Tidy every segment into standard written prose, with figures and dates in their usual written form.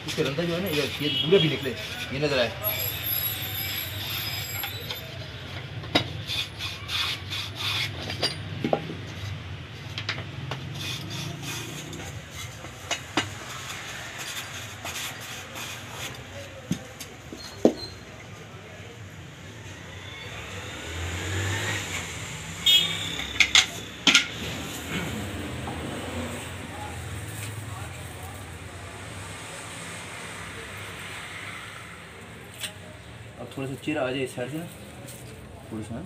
उसके अंदर जो है ना ये पूरा भी निकले, ये नजर आए। अब थोड़ा सा चीरा आ जाए इस साइड से ना, थोड़ा सा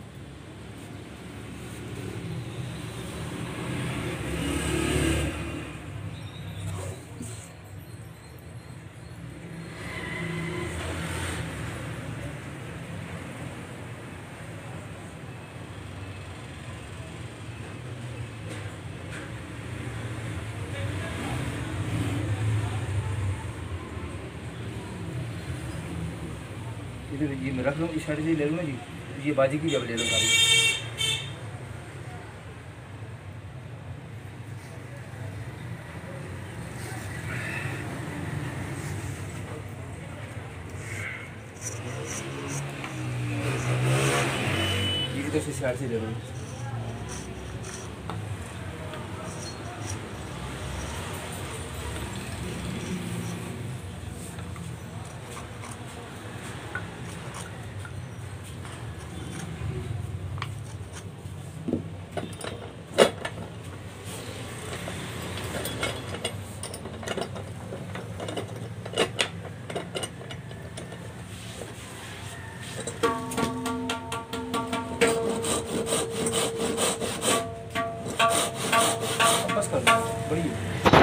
इधर ये मैं रख लूँ, इस साइड से ले लूँ ना जी, ये बाजी की जब ले लो सारी। ये भी तो इस साइड से ले लो। बस कर दो, बढ़िया।